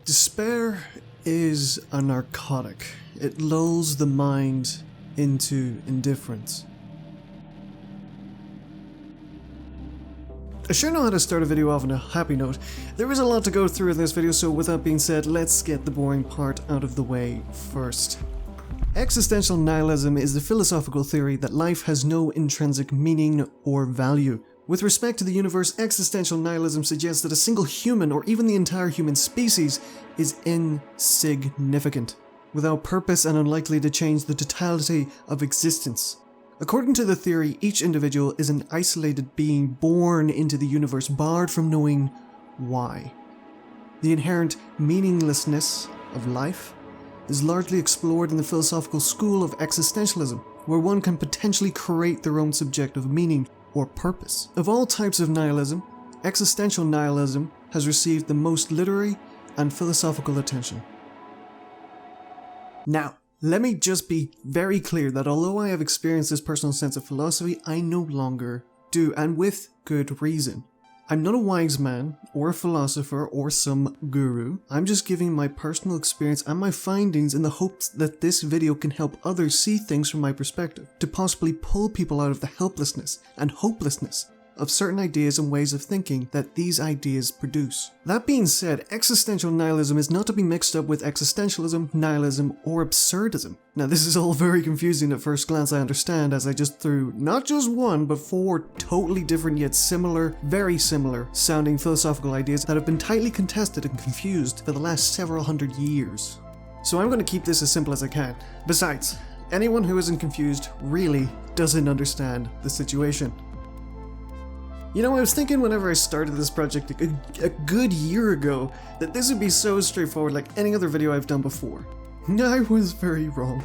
Despair is a narcotic. It lulls the mind into indifference. I sure know how to start a video off on a happy note. There is a lot to go through in this video, so with that being said, let's get the boring part out of the way first. Existential nihilism is the philosophical theory that life has no intrinsic meaning or value. With respect to the universe, existential nihilism suggests that a single human, or even the entire human species, is insignificant, without purpose and unlikely to change the totality of existence. According to the theory, each individual is an isolated being born into the universe, barred from knowing why. The inherent meaninglessness of life is largely explored in the philosophical school of existentialism, where one can potentially create their own subjective meaning or purpose. Of all types of nihilism, existential nihilism has received the most literary and philosophical attention. Now, let me just be very clear that although I have experienced this personal sense of philosophy, I no longer do, and with good reason. I'm not a wise man, or a philosopher, or some guru. I'm just giving my personal experience and my findings in the hopes that this video can help others see things from my perspective, to possibly pull people out of the helplessness and hopelessness of certain ideas and ways of thinking that these ideas produce. That being said, existential nihilism is not to be mixed up with existentialism, nihilism, or absurdism. Now this is all very confusing at first glance, I understand, as I just threw not just one, but 4 totally different yet similar, very similar sounding philosophical ideas that have been tightly contested and confused for the last several hundred years. So I'm going to keep this as simple as I can. Besides, anyone who isn't confused really doesn't understand the situation. You know, I was thinking whenever I started this project a good year ago that this would be so straightforward like any other video I've done before. I was very wrong.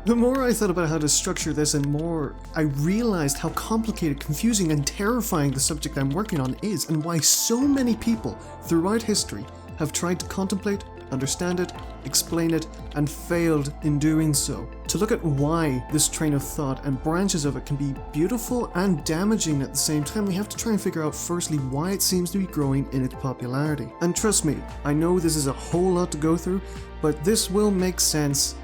The more I thought about how to structure this and more I realized how complicated, confusing, and terrifying the subject I'm working on is, and why so many people throughout history have tried to contemplate, understand it, explain it, and failed in doing so. To look at why this train of thought and branches of it can be beautiful and damaging at the same time, we have to try and figure out firstly why it seems to be growing in its popularity. And trust me, I know this is a whole lot to go through, but this will make sense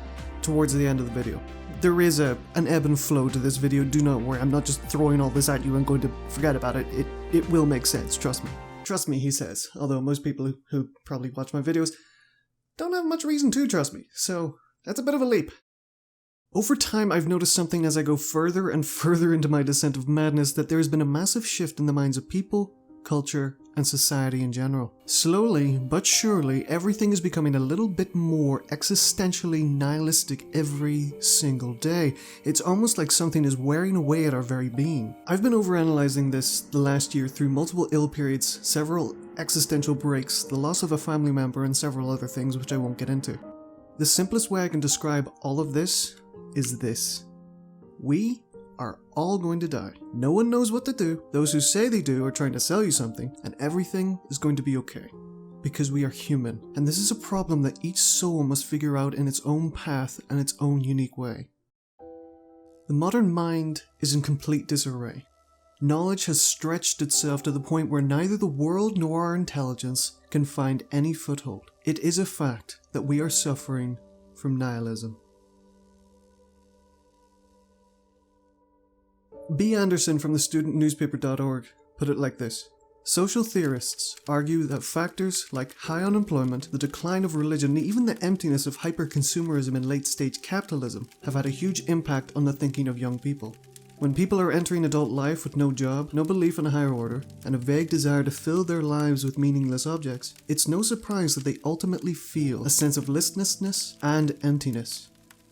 towards the end of the video. There is an ebb and flow to this video, do not worry, I'm not just throwing all this at you and going to forget about it. It will make sense, trust me. Trust me, he says, although most people who probably watch my videos don't have much reason to trust me, so that's a bit of a leap. Over time, I've noticed something as I go further and further into my descent of madness, that there has been a massive shift in the minds of people, culture, and society in general. Slowly, but surely, everything is becoming a little bit more existentially nihilistic every single day. It's almost like something is wearing away at our very being. I've been overanalyzing this the last year through multiple ill periods, several existential breaks, the loss of a family member, and several other things which I won't get into. The simplest way I can describe all of this is this. We are all going to die. No one knows what to do. Those who say they do are trying to sell you something, and everything is going to be okay. Because we are human, and this is a problem that each soul must figure out in its own path and its own unique way. The modern mind is in complete disarray. Knowledge has stretched itself to the point where neither the world nor our intelligence can find any foothold. It is a fact that we are suffering from nihilism. B. Anderson from thestudentnewspaper.org put it like this. Social theorists argue that factors like high unemployment, the decline of religion, and even the emptiness of hyper-consumerism in late-stage capitalism have had a huge impact on the thinking of young people. When people are entering adult life with no job, no belief in a higher order, and a vague desire to fill their lives with meaningless objects, it's no surprise that they ultimately feel a sense of listlessness and emptiness.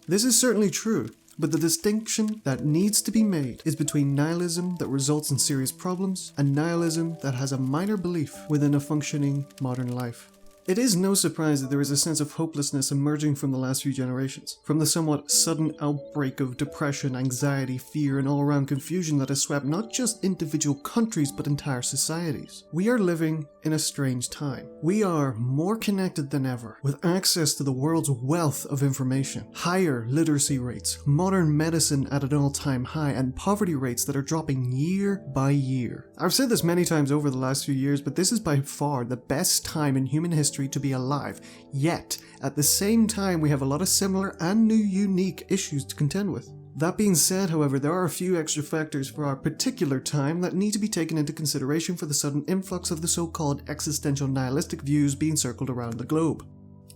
This is certainly true, but the distinction that needs to be made is between nihilism that results in serious problems and nihilism that has a minor belief within a functioning modern life. It is no surprise that there is a sense of hopelessness emerging from the last few generations, from the somewhat sudden outbreak of depression, anxiety, fear, and all-around confusion that has swept not just individual countries but entire societies. We are living in a strange time. We are more connected than ever, with access to the world's wealth of information, higher literacy rates, modern medicine at an all-time high, and poverty rates that are dropping year by year. I've said this many times over the last few years, but this is by far the best time in human history history to be alive. Yet, at the same time, we have a lot of similar and new unique issues to contend with. That being said, however, there are a few extra factors for our particular time that need to be taken into consideration for the sudden influx of the so-called existential nihilistic views being circled around the globe.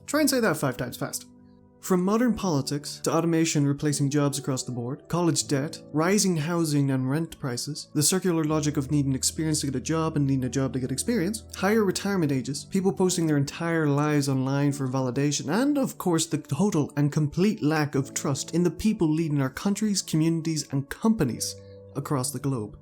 Try and say that 5 times fast. From modern politics to automation replacing jobs across the board, college debt, rising housing and rent prices, the circular logic of needing experience to get a job and needing a job to get experience, higher retirement ages, people posting their entire lives online for validation, and of course the total and complete lack of trust in the people leading our countries, communities and companies across the globe.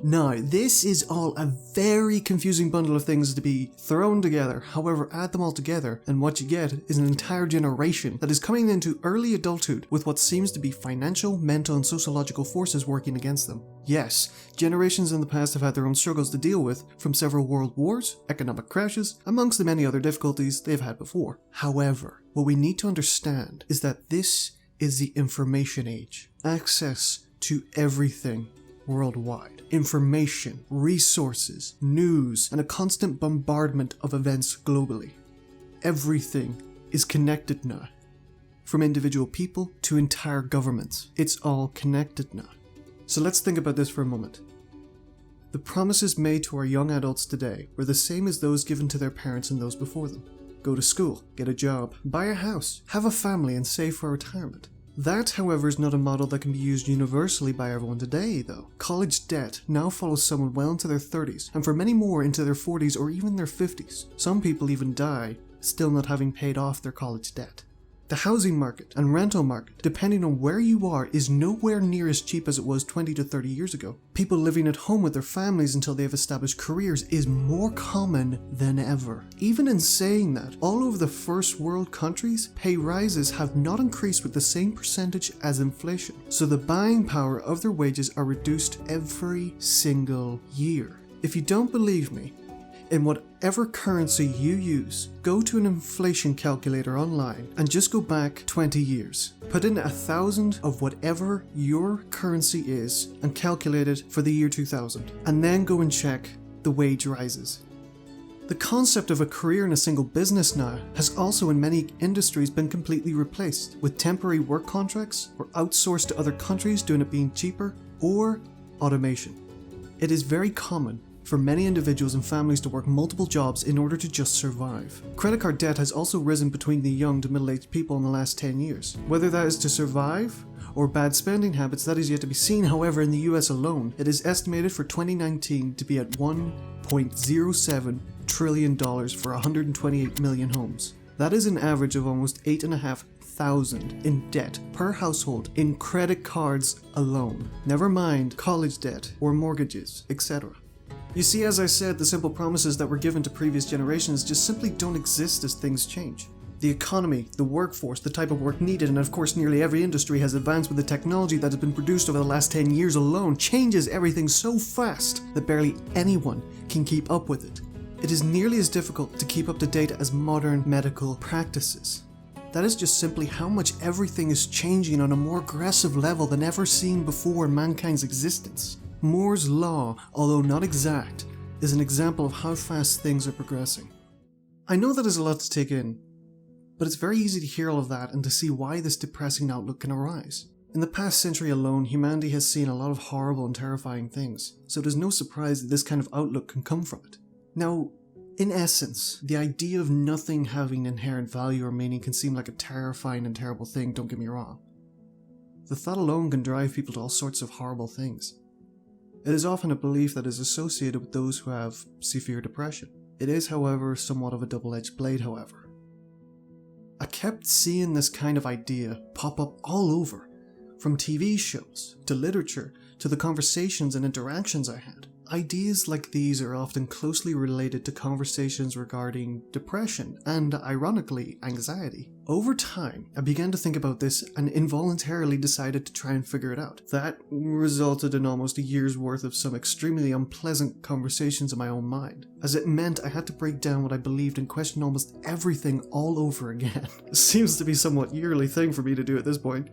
Now, this is all a very confusing bundle of things to be thrown together. However, add them all together and what you get is an entire generation that is coming into early adulthood with what seems to be financial, mental and sociological forces working against them. Yes, generations in the past have had their own struggles to deal with, from several world wars, economic crashes, amongst the many other difficulties they've had before. However, what we need to understand is that this is the information age. Access to everything worldwide. Information, resources, news, and a constant bombardment of events globally. Everything is connected now. From individual people to entire governments, it's all connected now. So let's think about this for a moment. The promises made to our young adults today were the same as those given to their parents and those before them. Go to school, get a job, buy a house, have a family, and save for retirement. That, however, is not a model that can be used universally by everyone today, though. College debt now follows someone well into their 30s, and for many more into their 40s or even their 50s. Some people even die, still not having paid off their college debt. The housing market and rental market, depending on where you are, is nowhere near as cheap as it was 20 to 30 years ago. People living at home with their families until they have established careers is more common than ever. Even in saying that, all over the first world countries, pay rises have not increased with the same percentage as inflation, so the buying power of their wages are reduced every single year. If you don't believe me, in whatever currency you use, go to an inflation calculator online and just go back 20 years. Put in 1,000 of whatever your currency is and calculate it for the year 2000, and then go and check the wage rises. The concept of a career in a single business now has also in many industries been completely replaced, with temporary work contracts or outsourced to other countries due to it being cheaper, or automation. It is very common for many individuals and families to work multiple jobs in order to just survive. Credit card debt has also risen between the young to middle-aged people in the last 10 years. Whether that is to survive or bad spending habits, that is yet to be seen. However, in the US alone, it is estimated for 2019 to be at $1.07 trillion for 128 million homes. That is an average of almost 8,500 in debt per household in credit cards alone. Never mind college debt or mortgages, etc. You see, as I said, the simple promises that were given to previous generations just simply don't exist as things change. The economy, the workforce, the type of work needed, and of course nearly every industry has advanced with the technology that has been produced over the last 10 years alone, changes everything so fast that barely anyone can keep up with it. It is nearly as difficult to keep up to date as modern medical practices. That is just simply how much everything is changing on a more aggressive level than ever seen before in mankind's existence. Moore's law, although not exact, is an example of how fast things are progressing. I know that is a lot to take in, but it's very easy to hear all of that and to see why this depressing outlook can arise. In the past century alone, humanity has seen a lot of horrible and terrifying things, so it is no surprise that this kind of outlook can come from it. Now, in essence, the idea of nothing having inherent value or meaning can seem like a terrifying and terrible thing, don't get me wrong. The thought alone can drive people to all sorts of horrible things. It is often a belief that is associated with those who have severe depression. It is, however, somewhat of a double-edged blade, however. I kept seeing this kind of idea pop up all over, from TV shows, to literature, to the conversations and interactions I had. Ideas like these are often closely related to conversations regarding depression and, ironically, anxiety. Over time, I began to think about this and involuntarily decided to try and figure it out. That resulted in almost a year's worth of some extremely unpleasant conversations in my own mind, as it meant I had to break down what I believed and question almost everything all over again. It seems to be a somewhat yearly thing for me to do at this point.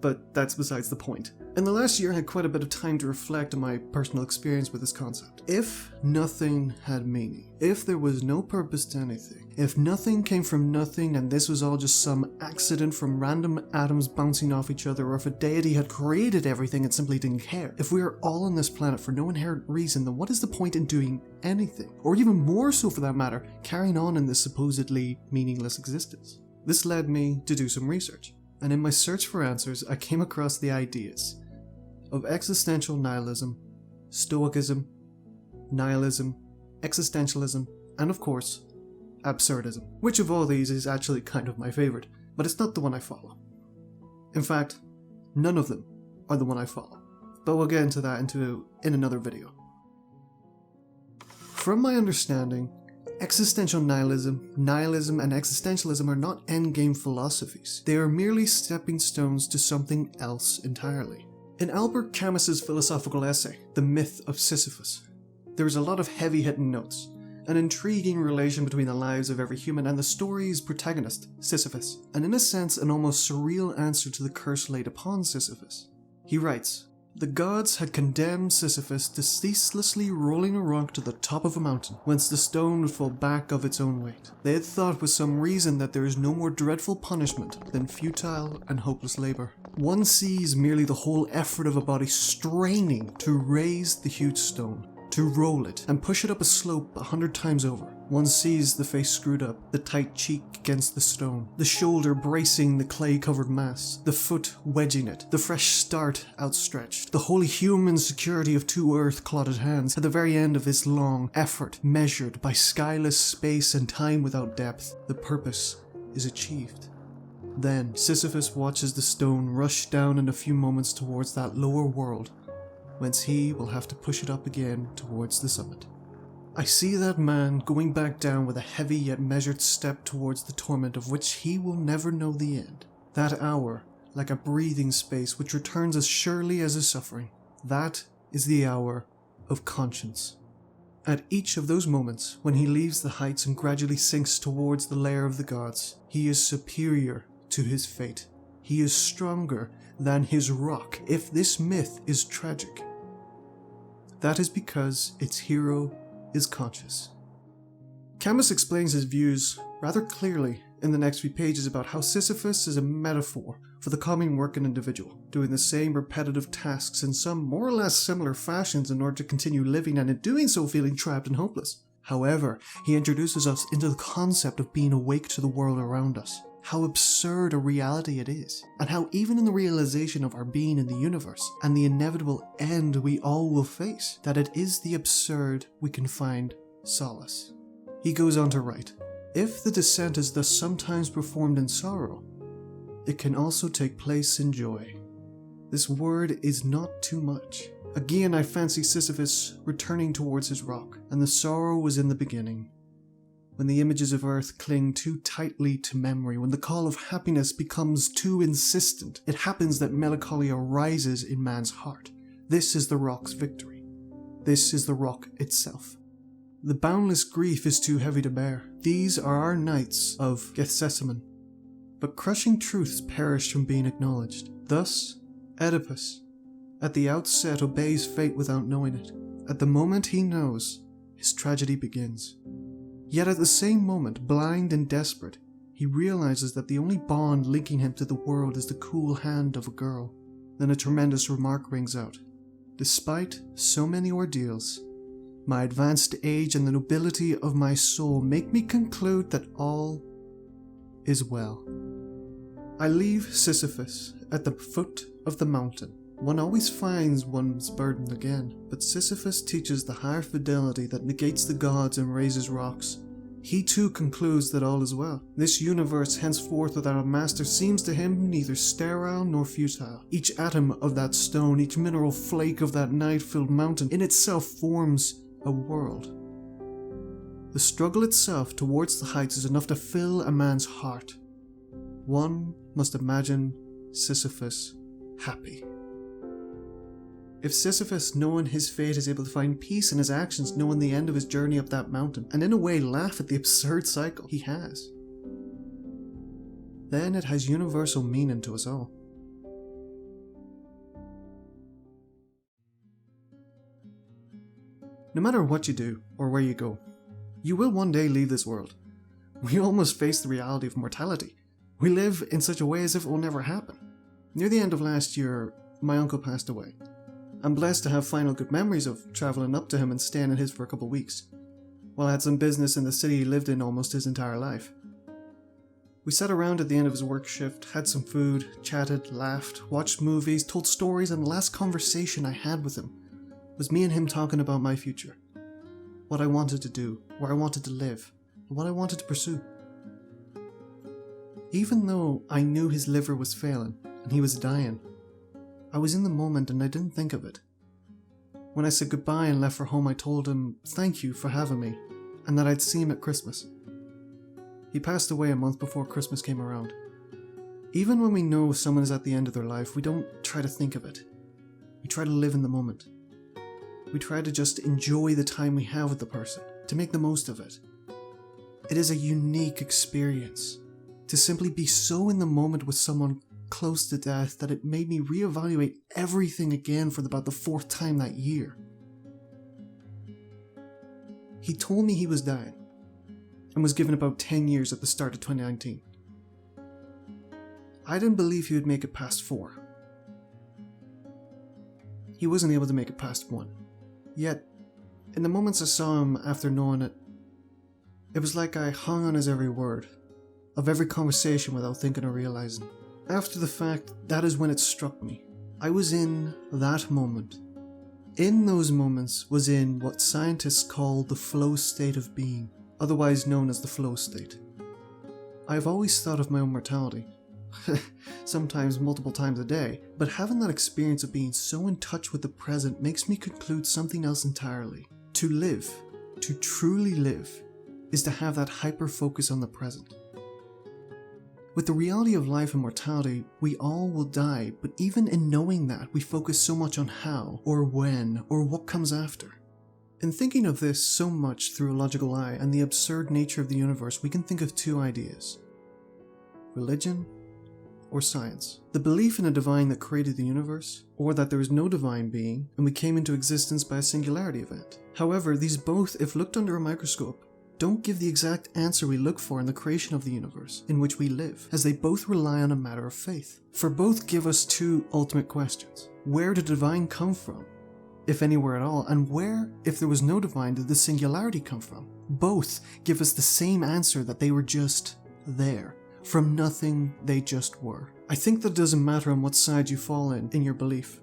but that's besides the point. In the last year, I had quite a bit of time to reflect on my personal experience with this concept. If nothing had meaning, if there was no purpose to anything, if nothing came from nothing and this was all just some accident from random atoms bouncing off each other, or if a deity had created everything and simply didn't care, if we are all on this planet for no inherent reason, then what is the point in doing anything? Or even more so for that matter, carrying on in this supposedly meaningless existence? This led me to do some research, and in my search for answers, I came across the ideas of existential nihilism, stoicism, nihilism, existentialism, and of course, absurdism. Which of all these is actually kind of my favorite, but it's not the one I follow. In fact, none of them are the one I follow, but we'll get into that in another video. From my understanding, existential nihilism, and existentialism are not endgame philosophies. They are merely stepping stones to something else entirely. In Albert Camus's philosophical essay, The Myth of Sisyphus, there is a lot of heavy-hitting notes, an intriguing relation between the lives of every human and the story's protagonist, Sisyphus, and in a sense an almost surreal answer to the curse laid upon Sisyphus. He writes, "The gods had condemned Sisyphus to ceaselessly rolling a rock to the top of a mountain, whence the stone would fall back of its own weight. They had thought with some reason that there is no more dreadful punishment than futile and hopeless labour. One sees merely the whole effort of a body straining to raise the huge stone, to roll it, and push it up a slope 100 times over. One sees the face screwed up, the tight cheek against the stone, the shoulder bracing the clay-covered mass, the foot wedging it, the fresh start outstretched, the wholly human security of two earth-clotted hands at the very end of his long effort, measured by skyless space and time without depth. The purpose is achieved. Then Sisyphus watches the stone rush down in a few moments towards that lower world, whence he will have to push it up again towards the summit. I see that man going back down with a heavy yet measured step towards the torment of which he will never know the end. That hour, like a breathing space which returns as surely as his suffering, that is the hour of conscience. At each of those moments, when he leaves the heights and gradually sinks towards the lair of the gods, he is superior to his fate. He is stronger than his rock, if this myth is tragic. That is because its hero is conscious." Camus explains his views rather clearly in the next few pages about how Sisyphus is a metaphor for the common working individual, doing the same repetitive tasks in some more or less similar fashions in order to continue living, and in doing so feeling trapped and hopeless. However, he introduces us into the concept of being awake to the world around us, how absurd a reality it is, and how even in the realization of our being in the universe and the inevitable end we all will face, that it is the absurd we can find solace. He goes on to write, "If the descent is thus sometimes performed in sorrow, it can also take place in joy. This word is not too much. Again I fancy Sisyphus returning towards his rock, and the sorrow was in the beginning. When the images of earth cling too tightly to memory, when the call of happiness becomes too insistent, it happens that melancholy arises in man's heart. This is the rock's victory. This is the rock itself. The boundless grief is too heavy to bear. These are our nights of Gethsemane. But crushing truths perish from being acknowledged. Thus, Oedipus, at the outset, obeys fate without knowing it. At the moment he knows, his tragedy begins. Yet at the same moment, blind and desperate, he realizes that the only bond linking him to the world is the cool hand of a girl. Then a tremendous remark rings out. Despite so many ordeals, my advanced age and the nobility of my soul make me conclude that all is well. I leave Sisyphus at the foot of the mountain. One always finds one's burden again, but Sisyphus teaches the higher fidelity that negates the gods and raises rocks. He too concludes that all is well. This universe henceforth without a master seems to him neither sterile nor futile. Each atom of that stone, each mineral flake of that night-filled mountain, in itself forms a world. The struggle itself towards the heights is enough to fill a man's heart. One must imagine Sisyphus happy. If Sisyphus, knowing his fate, is able to find peace in his actions, knowing the end of his journey up that mountain, and in a way laugh at the absurd cycle he has, then it has universal meaning to us all. No matter what you do or where you go, you will one day leave this world. We almost face the reality of mortality. We live in such a way as if it will never happen. Near the end of last year, my uncle passed away. I'm blessed to have final good memories of travelling up to him and staying at his for a couple of weeks, while I had some business in the city he lived in almost his entire life. We sat around at the end of his work shift, had some food, chatted, laughed, watched movies, told stories, and the last conversation I had with him was me and him talking about my future. What I wanted to do, where I wanted to live, and what I wanted to pursue. Even though I knew his liver was failing and he was dying, I was in the moment and I didn't think of it. When I said goodbye and left for home, I told him thank you for having me and that I'd see him at Christmas. He passed away a month before Christmas came around. Even when we know someone is at the end of their life, we don't try to think of it. We try to live in the moment. We try to just enjoy the time we have with the person, to make the most of it. It is a unique experience to simply be so in the moment with someone close to death that it made me reevaluate everything again for about the 4th time that year. He told me he was dying and was given about 10 years at the start of 2019. I didn't believe he would make it past 4. He wasn't able to make it past 1. Yet, in the moments I saw him after knowing it, it was like I hung on his every word, of every conversation without thinking or realizing. After the fact, that is when it struck me. I was in that moment. In those moments was in what scientists call the flow state of being, otherwise known as the flow state. I have always thought of my own mortality, sometimes multiple times a day, but having that experience of being so in touch with the present makes me conclude something else entirely. To live, to truly live, is to have that hyper-focus on the present. With the reality of life and mortality, we all will die, but even in knowing that, we focus so much on how, or when, or what comes after. In thinking of this so much through a logical eye and the absurd nature of the universe, we can think of 2 ideas: religion or science. The belief in a divine that created the universe, or that there is no divine being, and we came into existence by a singularity event. However, these both, if looked under a microscope, don't give the exact answer we look for in the creation of the universe in which we live, as they both rely on a matter of faith. For both give us 2 ultimate questions. Where did the divine come from, if anywhere at all, and where, if there was no divine, did the singularity come from? Both give us the same answer, that they were just there. From nothing, they just were. I think that it doesn't matter on what side you fall in your belief,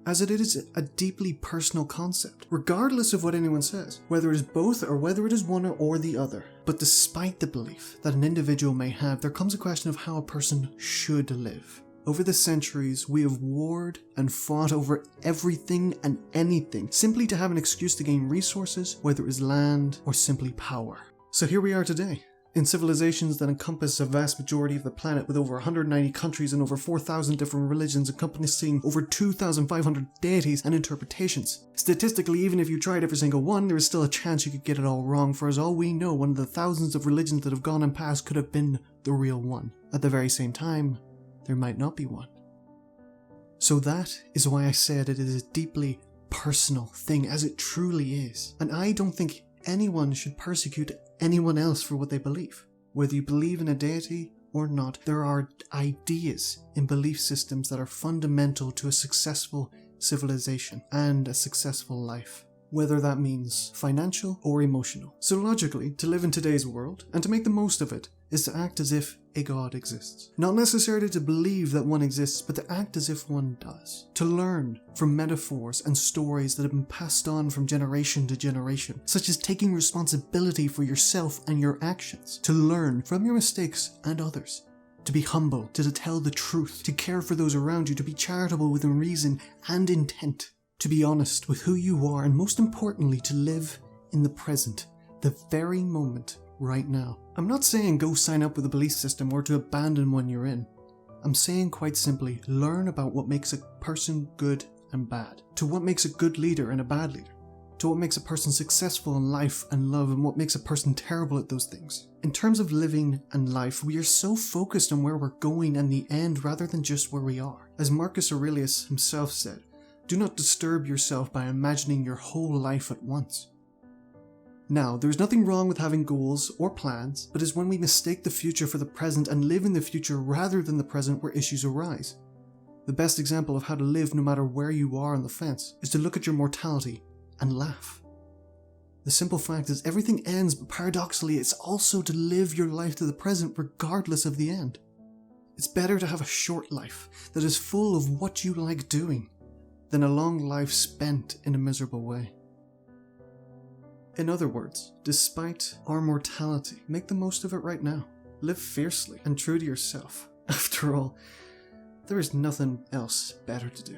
as it is a deeply personal concept, regardless of what anyone says, whether it is both or whether it is one or the other. But despite the belief that an individual may have, there comes a question of how a person should live. Over the centuries, we have warred and fought over everything and anything, simply to have an excuse to gain resources, whether it is land or simply power. So here we are today, in civilizations that encompass a vast majority of the planet, with over 190 countries and over 4,000 different religions encompassing over 2,500 deities and interpretations. Statistically, even if you tried every single one, there is still a chance you could get it all wrong, for as all we know, one of the thousands of religions that have gone and passed could have been the real one. At the very same time, there might not be one. So that is why I said it is a deeply personal thing, as it truly is. And I don't think anyone should persecute anyone else for what they believe. Whether you believe in a deity or not, there are ideas in belief systems that are fundamental to a successful civilization and a successful life, whether that means financial or emotional. So logically, to live in today's world and to make the most of it is to act as if a god exists. Not necessarily to believe that one exists, but to act as if one does. To learn from metaphors and stories that have been passed on from generation to generation, such as taking responsibility for yourself and your actions. To learn from your mistakes and others. To be humble, to tell the truth, to care for those around you, to be charitable within reason and intent. To be honest with who you are, and most importantly, to live in the present, the very moment right now. I'm not saying go sign up with a belief system or to abandon one you're in. I'm saying quite simply, learn about what makes a person good and bad, to what makes a good leader and a bad leader, to what makes a person successful in life and love, and what makes a person terrible at those things. In terms of living and life, we are so focused on where we're going and the end rather than just where we are. As Marcus Aurelius himself said, Do not disturb yourself by imagining your whole life at once. Now, there's nothing wrong with having goals or plans, but it's when we mistake the future for the present and live in the future rather than the present where issues arise. The best example of how to live no matter where you are on the fence is to look at your mortality and laugh. The simple fact is everything ends, but paradoxically it's also to live your life to the present regardless of the end. It's better to have a short life that is full of what you like doing than a long life spent in a miserable way. In other words, despite our mortality, make the most of it right now. Live fiercely and true to yourself. After all, there is nothing else better to do.